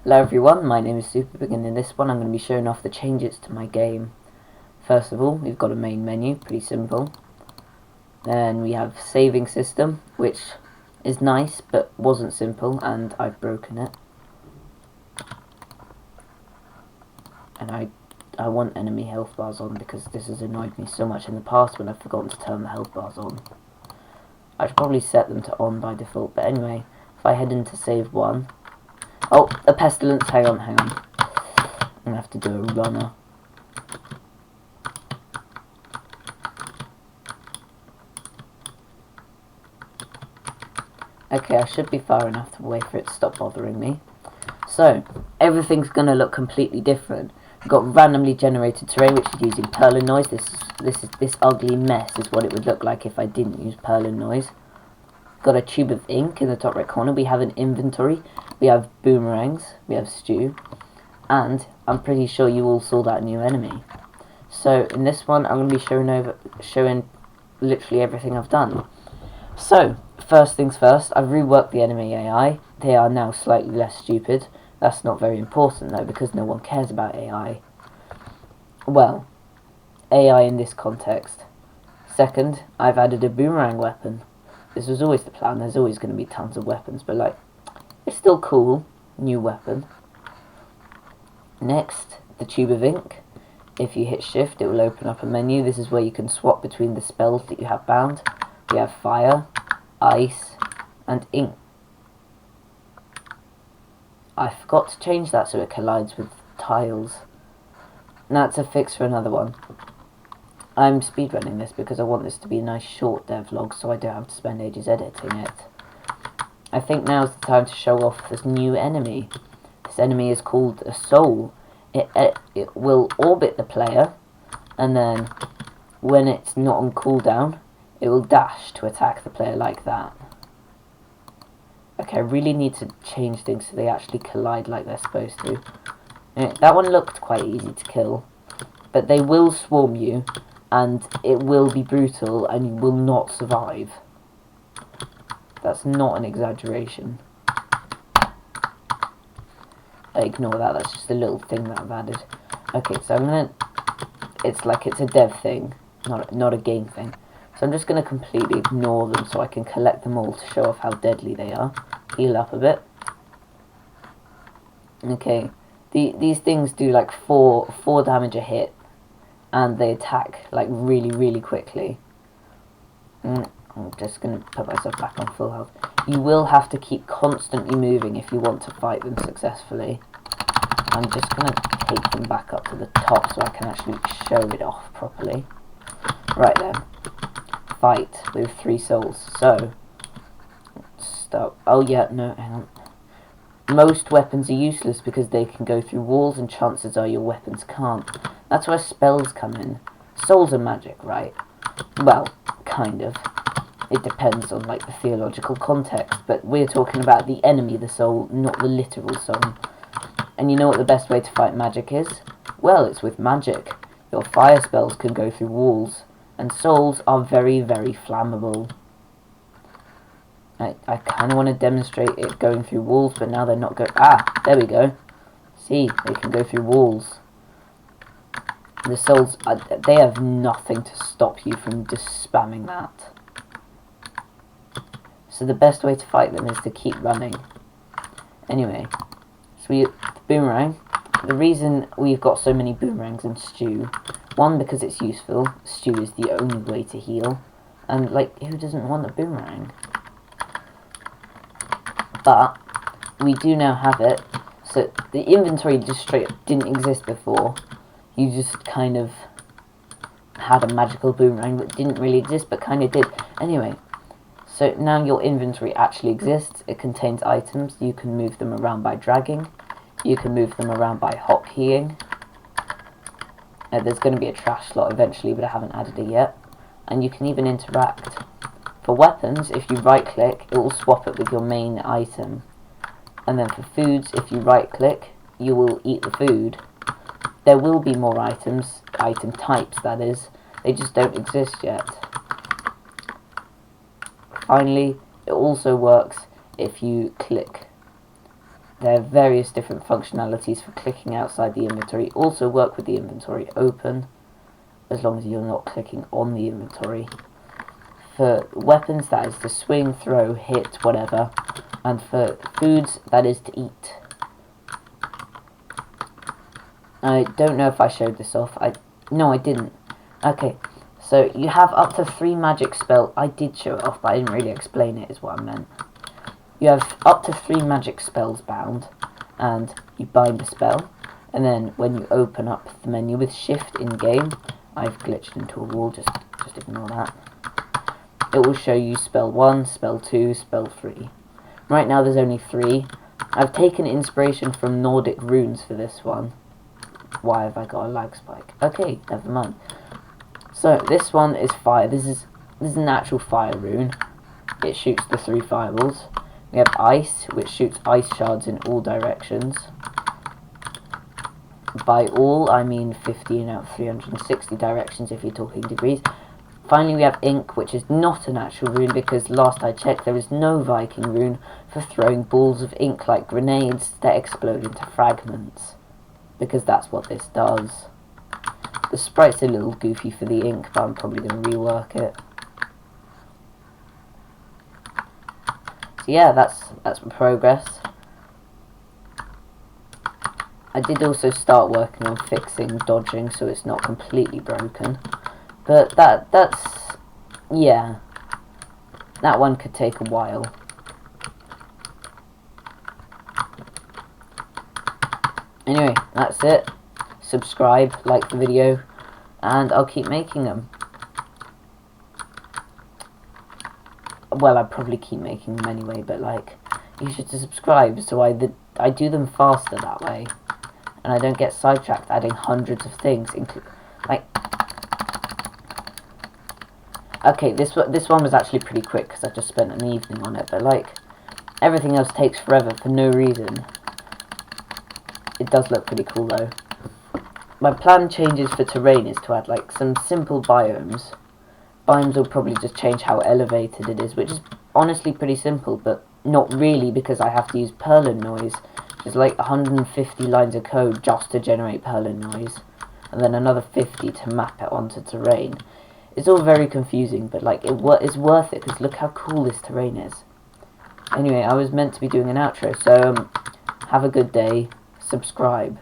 Hello everyone, my name is Superbig, and in this one I'm going to be showing off the changes to my game. First of all, we've got a main menu, pretty simple. Then we have saving system, which is nice but wasn't simple and I've broken it. And I want enemy health bars on because this has annoyed me so much in the past when I've forgotten to turn the health bars on. I should probably set them to on by default, but anyway, if I head into save 1. Oh, a pestilence, hang on. I'm gonna have to do a runner. Okay, I should be far enough away for it to stop bothering me. So, everything's gonna look completely different. We've got randomly generated terrain, which is using Perlin noise. This ugly mess is what it would look like if I didn't use Perlin noise. Got a tube of ink in the top right corner. We have an inventory. We have boomerangs. We have stew. And I'm pretty sure you all saw that new enemy. So in this one, I'm going to be showing literally everything I've done. So first things first, I've reworked the enemy AI. They are now slightly less stupid. That's not very important though, because no one cares about AI. Well, AI in this context. Second, I've added a boomerang weapon. This was always the plan. There's always going to be tons of weapons, but like, it's still cool. New weapon. Next, the tube of ink. If you hit shift, it will open up a menu. This is where you can swap between the spells that you have bound. We have fire, ice, and ink. I forgot to change that so it collides with tiles. That's a fix for another one. I'm speedrunning this because I want this to be a nice short devlog so I don't have to spend ages editing it. I think now's the time to show off this new enemy. This enemy is called a soul. It will orbit the player, and then when it's not on cooldown, it will dash to attack the player like that. Okay, I really need to change things so they actually collide like they're supposed to. That one looked quite easy to kill, but they will swarm you, and it will be brutal, and you will not survive. That's not an exaggeration. Ignore that, that's just a little thing that I've added. Okay, so I'm gonna... It's like it's a dev thing, not a game thing. So I'm just gonna completely ignore them so I can collect them all to show off how deadly they are. Heal up a bit. Okay, these things do like 4 damage a hit, and they attack like really quickly. I'm just going to put myself back on full health. You will have to keep constantly moving if you want to fight them successfully. I'm just going to take them back up to the top so I can actually show it off properly. Right then. Fight with 3 souls. So, stop. Oh yeah, no, hang on. Most weapons are useless because they can go through walls, and chances are your weapons can't. That's where spells come in. Souls are magic, right? Well, kind of. It depends on like the theological context, but we're talking about the enemy, the soul, not the literal soul. And you know what the best way to fight magic is? Well, it's with magic. Your fire spells can go through walls, and souls are very flammable. I kind of want to demonstrate it going through walls, but now they're not going... Ah, there we go. See, they can go through walls. The souls, they have nothing to stop you from just spamming that. So the best way to fight them is to keep running. Anyway, so the boomerang. The reason we've got so many boomerangs in stew, one, because it's useful. Stew is the only way to heal. And, like, who doesn't want a boomerang? But we do now have it. So the inventory just straight up didn't exist before. You just kind of had a magical boomerang that didn't really exist, but kind of did. Anyway, so now your inventory actually exists. It contains items. You can move them around by dragging. You can move them around by hotkeying. There's going to be a trash slot eventually, but I haven't added it yet. And you can even interact. For weapons, if you right click, it will swap it with your main item. And then for foods, if you right click, you will eat the food. There will be more items, item types that is, they just don't exist yet. Finally, it also works if you click There are various different functionalities for clicking outside the inventory. Also work with the inventory open, as long as you're not clicking on the inventory. For weapons, that is to swing, throw, hit, whatever. And for foods, that is to eat. I don't know if I showed this off. No, I didn't. Okay, so you have up to 3 magic spells. I did show it off, but I didn't really explain it, is what I meant. You have up to 3 magic spells bound, and you bind a spell. And then when you open up the menu with shift in game, I've glitched into a wall, just ignore that. It will show you spell 1, spell 2, spell 3. Right now there's only 3. I've taken inspiration from Nordic runes for this one. Why have I got a lag spike? Okay, never mind. So this one is fire. This is an actual fire rune. It shoots the 3 fireballs. We have ice, which shoots ice shards in all directions. By all, I mean 15 out of 360 directions if you're talking degrees. Finally, we have ink, which is not an actual rune because last I checked there is no Viking rune for throwing balls of ink like grenades that explode into fragments. Because that's what this does. The sprite's a little goofy for the ink, but I'm probably going to rework it. So yeah, that's my progress. I did also start working on fixing dodging so it's not completely broken. But that's yeah. That one could take a while. Anyway, that's it. Subscribe, like the video, and I'll keep making them. Well, I'd probably keep making them anyway, but like, you should subscribe so I do them faster that way, and I don't get sidetracked adding hundreds of things. Okay, this one was actually pretty quick because I just spent an evening on it, but like, everything else takes forever for no reason. It does look pretty cool though. My plan changes for terrain is to add like some simple biomes. Biomes will probably just change how elevated it is, which is honestly pretty simple, but not really because I have to use Perlin noise, which is like 150 lines of code just to generate Perlin noise, and then another 50 to map it onto terrain. It's all very confusing, but like it's worth it because look how cool this terrain is. Anyway, I was meant to be doing an outro, so have a good day. Subscribe.